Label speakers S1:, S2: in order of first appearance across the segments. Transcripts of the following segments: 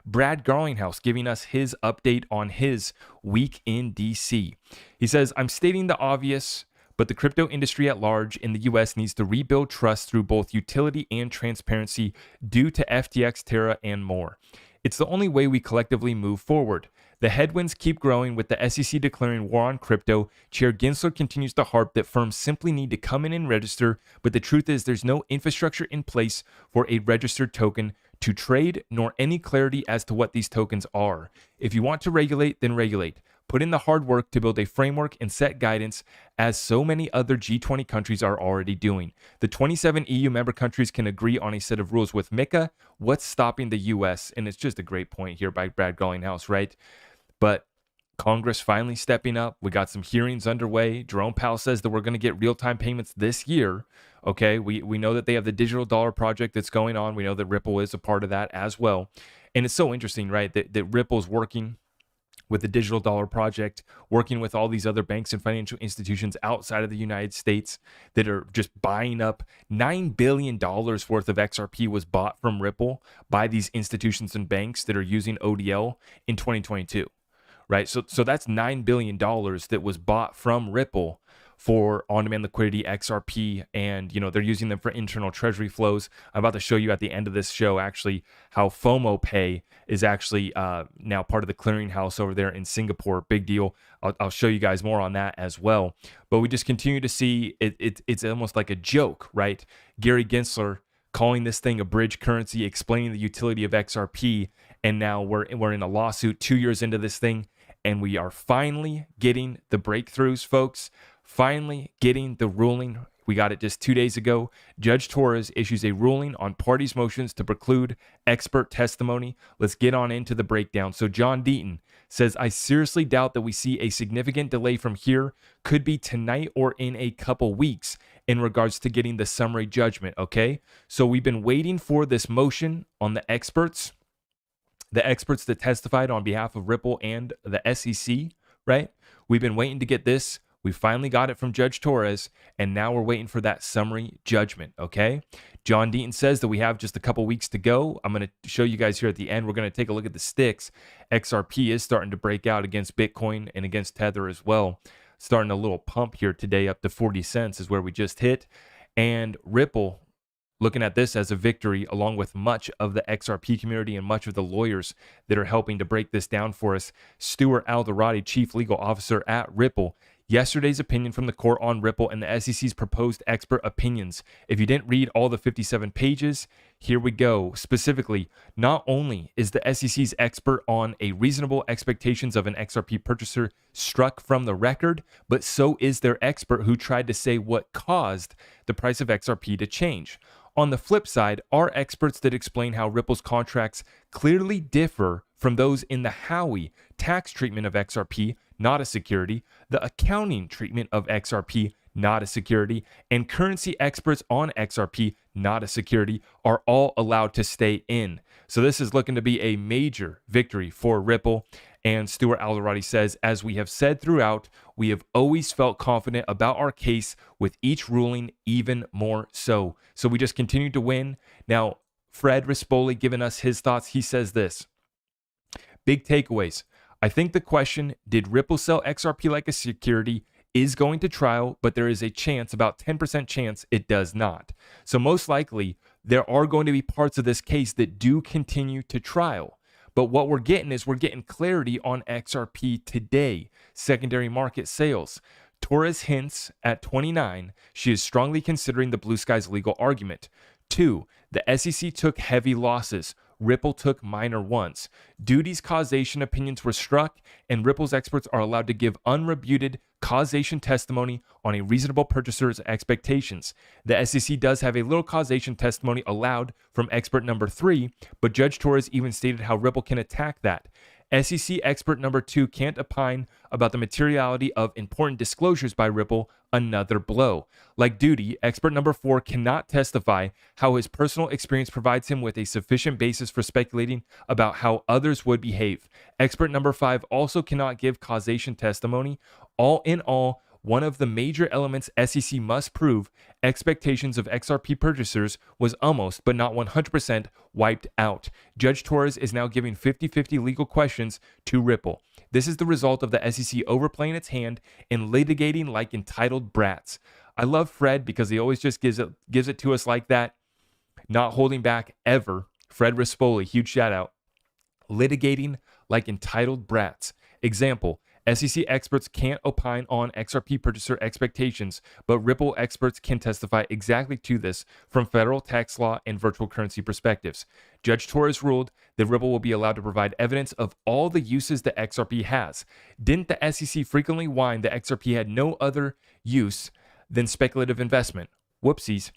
S1: Brad Garlinghouse giving us his update on his week in DC. He says, I'm stating the obvious, but the crypto industry at large in the US needs to rebuild trust through both utility and transparency due to FTX, Terra, and more. It's the only way we collectively move forward. The headwinds keep growing with the SEC declaring war on crypto. Chair Gensler continues to harp that firms simply need to come in and register, but the truth is there's no infrastructure in place for a registered token to trade, nor any clarity as to what these tokens are. If you want to regulate, then regulate. Put in the hard work to build a framework and set guidance, as so many other G20 countries are already doing. The 27 EU member countries can agree on a set of rules with MiCA. What's stopping the US? And it's just a great point here by Brad Garlinghouse, right? But Congress finally stepping up. We got some hearings underway. Jerome Powell says that we're going to get real-time payments this year. Okay, we know that they have the digital dollar project that's going on. We know that Ripple is a part of that as well. And it's so interesting, right, that Ripple's working with the digital dollar project, working with all these other banks and financial institutions outside of the United States that are just buying up $9 billion worth of XRP was bought from Ripple by these institutions and banks that are using ODL in 2022, right? So that's $9 billion that was bought from Ripple for on-demand liquidity, XRP, and they're using them for internal treasury flows. I'm about to show you at the end of this show actually how FOMO Pay is actually now part of the clearinghouse over there in Singapore. Big deal. I'll show you guys more on that as well. But we just continue to see it's almost like a joke, right? Gary Gensler calling this thing a bridge currency, explaining the utility of XRP, and now we're in a lawsuit 2 years into this thing, and we are finally getting the breakthroughs, folks. Finally getting the ruling. We got it just 2 days ago. Judge Torres issues a ruling on parties' motions to preclude expert testimony. Let's get on into the breakdown. So John Deaton says, I seriously doubt that we see a significant delay from here. Could be tonight or in a couple weeks in regards to getting the summary judgment, okay? So we've been waiting for this motion on the experts that testified on behalf of Ripple and the SEC, right? We've been waiting to get this. We finally got it from Judge Torres, and now we're waiting for that summary judgment, okay? John Deaton says that we have just a couple weeks to go. I'm going to show you guys here at the end. We're going to take a look at the sticks. XRP is starting to break out against Bitcoin and against Tether as well. Starting a little pump here today up to 40 cents is where we just hit. And Ripple, looking at this as a victory, along with much of the XRP community and much of the lawyers that are helping to break this down for us. Stuart Alderati, Chief Legal Officer at Ripple, yesterday's opinion from the court on Ripple and the SEC's proposed expert opinions. If you didn't read all the 57 pages, here we go. Specifically, not only is the SEC's expert on a reasonable expectations of an XRP purchaser struck from the record, but so is their expert who tried to say what caused the price of XRP to change. On the flip side, are experts that explain how Ripple's contracts clearly differ from those in the Howey tax treatment of XRP, not a security, the accounting treatment of XRP, not a security, and currency experts on XRP, not a security, are all allowed to stay in. So this is looking to be a major victory for Ripple. And Stuart Alderati says, as we have said throughout, we have always felt confident about our case with each ruling, even more so. So we just continue to win. Now, Fred Rispoli giving us his thoughts. He says this, big takeaways. I think the question, did Ripple sell XRP like a security, is going to trial, but there is a chance, about 10% chance, it does not. So most likely, there are going to be parts of this case that do continue to trial. But what we're getting is we're getting clarity on XRP today, secondary market sales. Torres hints at 29, she is strongly considering the Blue Skies legal argument. 2, the SEC took heavy losses. Ripple took minor ones. Duty's causation opinions were struck, and Ripple's experts are allowed to give unrebuted causation testimony on a reasonable purchaser's expectations. The SEC does have a little causation testimony allowed from expert number 3, but Judge Torres even stated how Ripple can attack that. SEC expert number 2 can't opine about the materiality of important disclosures by Ripple, another blow. Like Duty, expert number 4 cannot testify how his personal experience provides him with a sufficient basis for speculating about how others would behave. Expert number 5 also cannot give causation testimony. All in all, one of the major elements SEC must prove, expectations of XRP purchasers was almost, but not 100%, wiped out. Judge Torres is now giving 50-50 legal questions to Ripple. This is the result of the SEC overplaying its hand and litigating like entitled brats. I love Fred because he always just gives it to us like that, not holding back ever. Fred Rispoli, huge shout out. Litigating like entitled brats. Example, SEC experts can't opine on XRP purchaser expectations, but Ripple experts can testify exactly to this from federal tax law and virtual currency perspectives. Judge Torres ruled that Ripple will be allowed to provide evidence of all the uses that XRP has. Didn't the SEC frequently whine that XRP had no other use than speculative investment? Whoopsies.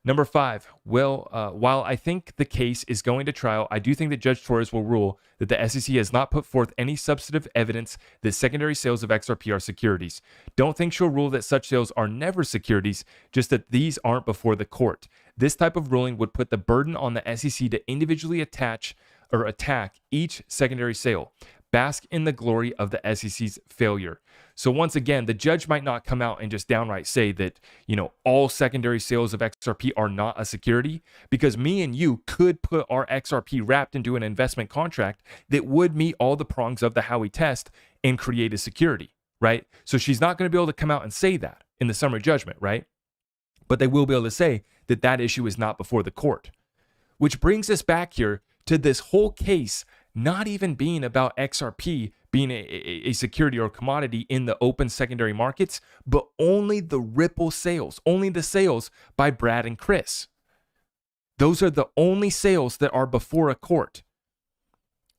S1: Number 5, while I think the case is going to trial, I do think that Judge Torres will rule that the SEC has not put forth any substantive evidence that secondary sales of XRP are securities. Don't think she'll rule that such sales are never securities, just that these aren't before the court. This type of ruling would put the burden on the SEC to individually attack each secondary sale. Bask in the glory of the SEC's failure. So once again, the judge might not come out and just downright say that, all secondary sales of XRP are not a security, because me and you could put our XRP wrapped into an investment contract that would meet all the prongs of the Howey test and create a security, right? So she's not going to be able to come out and say that in the summary judgment, right? But they will be able to say that that issue is not before the court. Which brings us back here to this whole case not even being about XRP being a security or commodity in the open secondary markets, but only the Ripple sales, only the sales by Brad and Chris. Those are the only sales that are before a court.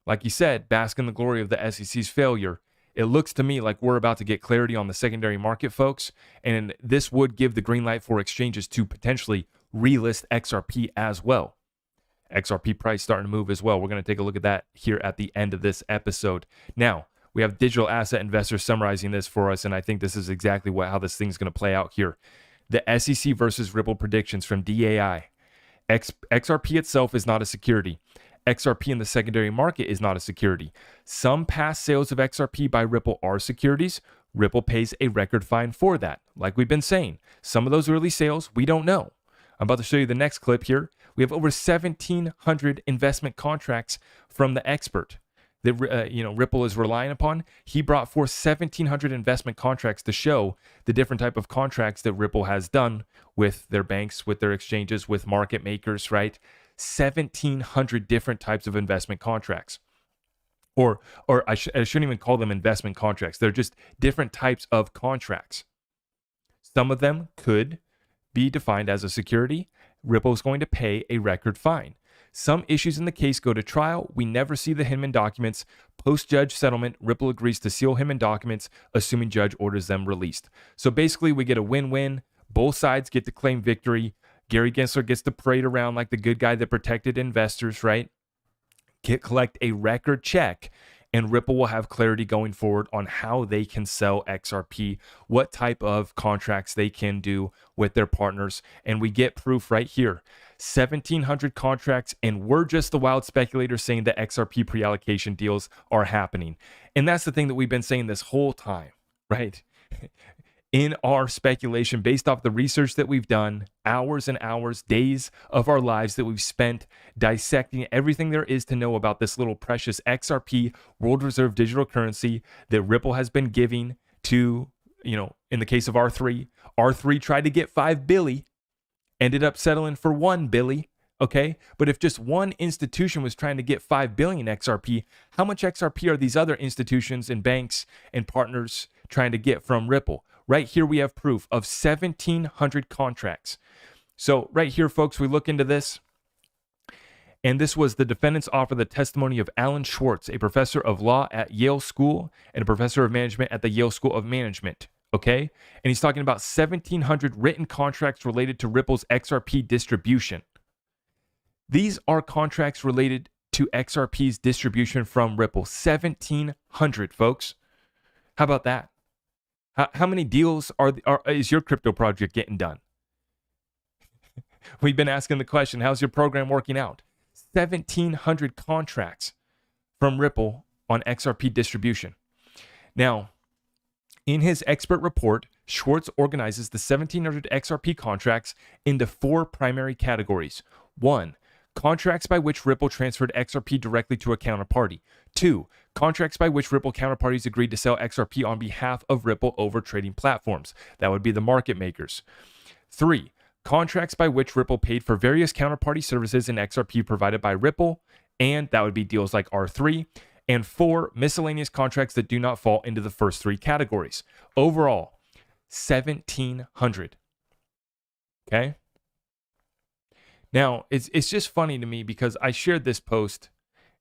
S1: Like you said, bask in the glory of the SEC's failure. It looks to me like we're about to get clarity on the secondary market, folks, and this would give the green light for exchanges to potentially relist XRP as well. XRP price starting to move as well. We're going to take a look at that here at the end of this episode. Now, we have digital asset investors summarizing this for us, and I think this is exactly how this thing's going to play out here. The SEC versus Ripple predictions from DAI. XRP itself is not a security. XRP in the secondary market is not a security. Some past sales of XRP by Ripple are securities. Ripple pays a record fine for that. Like we've been saying, some of those early sales, we don't know. I'm about to show you the next clip here. We have over 1,700 investment contracts from the expert that Ripple is relying upon. He brought forth 1,700 investment contracts to show the different type of contracts that Ripple has done with their banks, with their exchanges, with market makers, right? 1,700 different types of investment contracts. Or I shouldn't even call them investment contracts. They're just different types of contracts. Some of them could be defined as a security. Ripple is going to pay a record fine. Some issues in the case go to trial. We never see the Hinman documents. Post-judge settlement, Ripple agrees to seal Hinman documents, assuming judge orders them released. So basically, we get a win-win. Both sides get to claim victory. Gary Gensler gets to parade around like the good guy that protected investors, right? Collect a record check, and Ripple will have clarity going forward on how they can sell XRP, what type of contracts they can do with their partners. And we get proof right here. 1,700 contracts, and we're just the wild speculators saying that XRP pre-allocation deals are happening. And that's the thing that we've been saying this whole time, right? In our speculation, based off the research that we've done, hours and hours, days of our lives that we've spent dissecting everything there is to know about this little precious XRP world reserve digital currency that Ripple has been giving to, in the case of R3. R3 tried to get 5 billion, ended up settling for 1 billion. Okay, but if just one institution was trying to get 5 billion XRP, how much XRP are these other institutions and banks and partners trying to get from Ripple? Right here, we have proof of 1,700 contracts. So right here, folks, we look into this. And this was the defendants offer the testimony of Alan Schwartz, a professor of law at Yale School and a professor of management at the Yale School of Management. Okay. And he's talking about 1,700 written contracts related to Ripple's XRP distribution. These are contracts related to XRP's distribution from Ripple. 1,700, folks. How about that? How many deals is your crypto project getting done? We've been asking the question, how's your program working out? 1,700 contracts from Ripple on XRP distribution. Now, in his expert report, Schwartz organizes the 1,700 XRP contracts into 4 primary categories. 1. Contracts by which Ripple transferred XRP directly to a counterparty. 2. Contracts by which Ripple counterparties agreed to sell XRP on behalf of Ripple over trading platforms. That would be the market makers. 3. Contracts by which Ripple paid for various counterparty services in XRP provided by Ripple, and that would be deals like R3. And 4. Miscellaneous contracts that do not fall into the first 3 categories. Overall, 1,700. Okay? Now, it's just funny to me because I shared this post,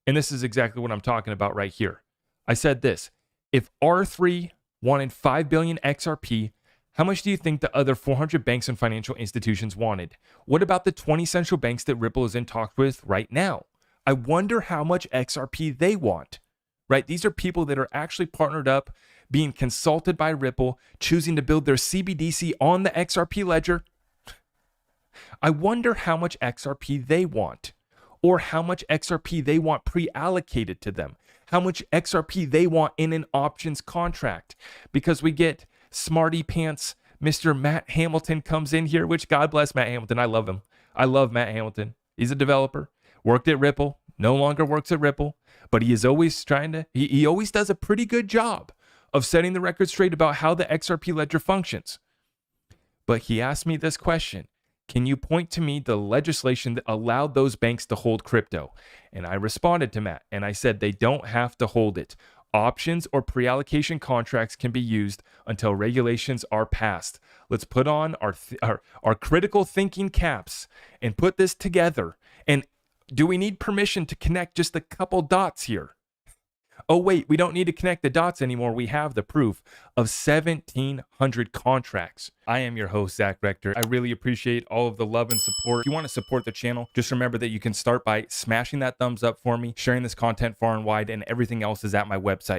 S1: and this is exactly what I'm talking about right here. I said this: if R3 wanted 5 billion XRP, how much do you think the other 400 banks and financial institutions wanted? What about the 20 central banks that Ripple is in talks with right now? I wonder how much XRP they want, right? These are people that are actually partnered up, being consulted by Ripple, choosing to build their CBDC on the XRP ledger. I wonder how much XRP they want, or how much XRP they want pre-allocated to them, how much XRP they want in an options contract, because we get smarty pants Mr. Matt Hamilton comes in here, which God bless Matt Hamilton. I love him. I love Matt Hamilton. He's a developer, worked at Ripple, no longer works at Ripple, but he is always trying to, he always does a pretty good job of setting the record straight about how the XRP ledger functions. But he asked me this question: can you point to me the legislation that allowed those banks to hold crypto? And I responded to Matt and I said they don't have to hold it. Options or pre-allocation contracts can be used until regulations are passed. Let's put on our critical thinking caps and put this together. And do we need permission to connect just a couple dots here? Oh, wait, we don't need to connect the dots anymore. We have the proof of 1,700 contracts. I am your host, Zach Rector. I really appreciate all of the love and support. If you want to support the channel, just remember that you can start by smashing that thumbs up for me, sharing this content far and wide, and everything else is at my website.